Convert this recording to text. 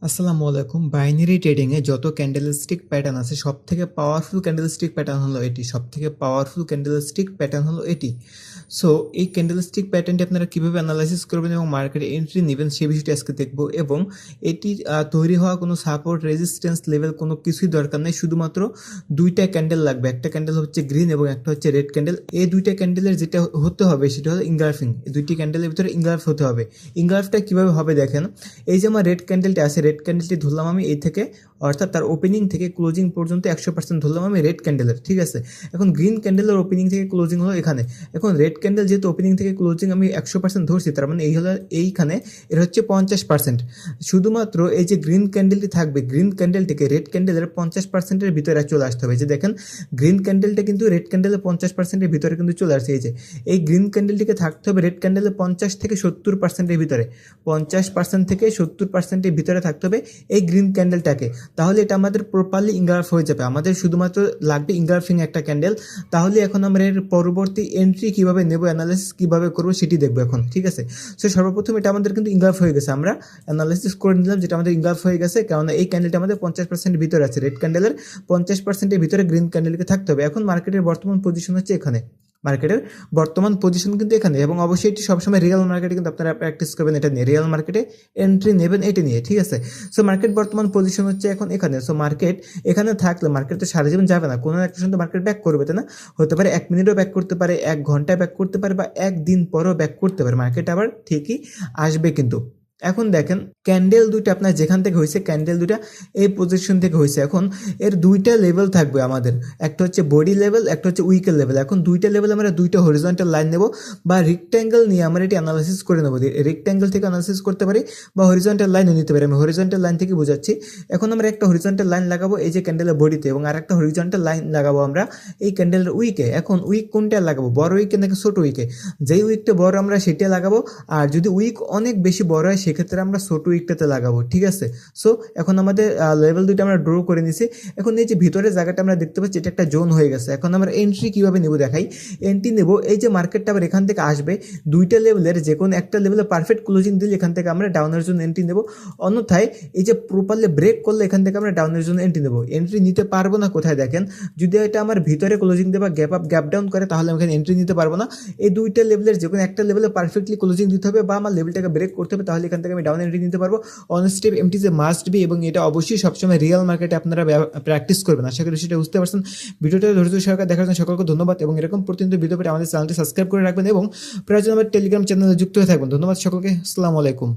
আসসালামু আলাইকুম। বাইনারি ট্রেডিংয়ে যত ক্যান্ডেলস্টিক প্যাটার্ন আছে সবথেকে পাওয়ারফুল ক্যান্ডেলস্টিক প্যাটার্ন হলো এটি। সবথেকে পাওয়ারফুল ক্যান্ডেলস্টিক প্যাটার্ন হলো এটি। সো এই ক্যান্ডেলস্টিক প্যাটার্নটি আপনারা কীভাবে অ্যানালাইসিস করবেন এবং মার্কেটে এন্ট্রি নেবেন সেই বিষয়টি আজকে দেখব। এবং এটি তৈরি হওয়া কোনো সাপোর্ট রেজিস্ট্যান্স লেভেল কোনো কিছুই দরকার নেই, শুধুমাত্র দুইটা ক্যান্ডেল লাগবে। একটা ক্যান্ডেল হচ্ছে গ্রিন এবং একটা হচ্ছে রেড ক্যান্ডেল। এই দুইটা ক্যান্ডেলের যেটা হতে হবে সেটা হলো ইনগ্রাফিং। এই দুইটি ক্যান্ডেলের ভিতরে ইনগ্রাফ হতে হবে। ইনগ্রাফটা কীভাবে হবে দেখেন, এই যে আমার রেড ক্যান্ডেলটি আছে, রেড ক্যান্ডেলটি ধরলাম আমি এই থেকে, অর্থাৎ তার ওপেনিং থেকে ক্লোজিং পর্যন্ত 100% ধরলাম আমি রেড ক্যান্ডেলের, ঠিক আছে। এখন গ্রিন ক্যান্ডেলের ওপেনিং থেকে ক্লোজিং হলো এখানে। এখন রেড ক্যান্ডেল যেহেতু ওপেনিং থেকে ক্লোজিং আমি 100% ধরছি, তার মানে এই হলো এইখানে এর হচ্ছে 50%। শুধুমাত্র এই যে গ্রিন ক্যান্ডেলটি থাকবে, গ্রিন ক্যান্ডেলটিকে রেড ক্যান্ডেলের 50%-এর ভিতরে চলে আসতে হবে। যে দেখেন গ্রিন ক্যান্ডেলটা কিন্তু রেড ক্যান্ডেলের 50%-এর ভিতরে কিন্তু চলে আসছে। এই যে এই গ্রিন ক্যান্ডেলটিকে থাকতে হবে রেড ক্যান্ডেলের 50 থেকে 70%-এর ভিতরে, 50% থেকে 70%-এর ভিতরে থাকতে হবে এই গ্রিন ক্যান্ডেলটাকে। তাহলে এটা আমাদের প্রপারলি ইনগ্রাফ হয়ে যাবে। আমাদের শুধুমাত্র লাগবে ইনগ্রাফিং একটা ক্যান্ডেল। তাহলে এখন আমরা এর পরবর্তী এন্ট্রি কীভাবে নেব, অ্যানালাইসিস কীভাবে করবো সেটি দেখবো এখন, ঠিক আছে। সো সর্বপ্রথম এটা আমাদের কিন্তু ইনগ্রাফ হয়ে গেছে, আমরা অ্যানালাইসিস করে নিলাম যেটা আমাদের ইনগ্রাফ হয়ে গেছে, কারণ এই ক্যান্ডেলটা আমাদের 50%-এর ভিতরে আছে। রেড ক্যান্ডেলের 50%-এর ভিতরে গ্রিন ক্যান্ডেলকে থাকতে হবে। এখন মার্কেটের বর্তমান পজিশন হচ্ছে এখানে, মার্কেটের বর্তমান পজিশন কিন্তু এখানে। এবং অবশ্যই এটি সবসময় রিয়েল মার্কেটে কিন্তু আপনারা প্র্যাকটিস করবেন এটা নিয়ে, রিয়েল মার্কেটে এন্ট্রি নেবেন এটা নিয়ে, ঠিক আছে। সো মার্কেট বর্তমান পজিশন হচ্ছে এখন এখানে। সো মার্কেট এখানে থাকলে মার্কেট তো সারা জীবন যাবে না, কোনো একটা সময় মার্কেট ব্যাক করবে, তাই না? হতে পারে 1 মিনিটও ব্যাক করতে পারে, 1 ঘন্টায় ব্যাক করতে পারে, বা 1 দিন পরেও ব্যাক করতে পারে। মার্কেট আবার ঠিকই আসবে কিন্তু। এখন দেখেন ক্যান্ডেল দুইটা আপনার যেখান থেকে হয়েছে, ক্যান্ডেল দুইটা এই পজিশন থেকে হয়েছে। এখন এর দুইটা লেভেল থাকবে আমাদের, একটা হচ্ছে বডি লেভেল, একটা হচ্ছে উইকের লেভেল। এখন দুইটা লেভেল আমরা দুইটা হরিজন্টাল লাইন নেব, বা রেক্ট্যাঙ্গেল নিয়ে আমরা এটি অ্যানালাইসিস করে নেব। রেক্ট্যাঙ্গেল থেকে অ্যানালাইসিস করতে পারি বা হরিজন্টাল লাইনও নিতে পারি। আমি হরিজন্টাল লাইন থেকে বোঝাচ্ছি। এখন আমরা একটা হরিজন্টাল লাইন লাগাবো এই যে ক্যান্ডেলের বডিতে, এবং আর একটা হরিজন্টাল লাইন লাগাবো আমরা এই ক্যান্ডেলের উইকে। এখন উইক কোনটা লাগাবো, বড় উইকে নাকি ছোট উইকে? যেই উইকটা বড় আমরা সেটা লাগাবো, আর যদি উইক অনেক বেশি বড় হয় সেক্ষেত্রে আমরা ছোট উইকটাতে লাগাবো, ঠিক আছে। সো এখন আমাদের লেভেল দুইটা আমরা ড্র করে নিছি। এখন এই যে ভিতরের জায়গাটা আমরা দেখতে পাচ্ছি এটা একটা জোন হয়ে গেছে। এখন আমরা এন্ট্রি কীভাবে নেব দেখাই। এন্ট্রি নেব, এই যে মার্কেটটা আবার এখান থেকে আসবে, দুইটা লেভেলের যে কোনো একটা লেভেলে পারফেক্ট ক্লোজিং দিলে এখান থেকে আমরা ডাউনের জন্য এন্ট্রি নেব। অন্যথায় এই যে প্রপারলি ব্রেক করলে এখান থেকে আমরা ডাউনের জন্য এন্ট্রি নেব। এন্ট্রি নিতে পারবো না কোথায় দেখেন, যদি এটা আমার ভিতরে ক্লোজিং দেবে বা গ্যাপ আপ গ্যাপ ডাউন করে, তাহলে আমি এখানে এন্ট্রি নিতে পারবো না। এই দুইটা লেভেলের যে কোনো একটা লেভেলে পারফেক্টলি ক্লোজিং দিতে হবে, বা আমার লেভেলটাকে ব্রেক করতে হবে, তাহলে এখান থেকে আমি ডাউন এন্ট্রি নিতে পারবো। অন স্টেপ এমটিজে মাস্ট বি, এবং এটা অবশ্যই সবসময় রিয়েল মার্কেটে আপনারা প্র্যাকটিস করবেন। আশা করি সেটা বুঝতে পারছেন। ভিডিওটা ধৈর্য সহকারে দেখার জন্য সকলকে ধন্যবাদ, এবং এরকম প্রতিনিয়ত ভিডিও পেতে আমাদের চ্যানেলটি সাবস্ক্রাইব করে রাখবেন এবং প্রয়োজন আমার টেলিগ্রাম চ্যানেলে যুক্ত হয়ে থাকবেন। ধন্যবাদ সকলকে। আসসালামু আলাইকুম।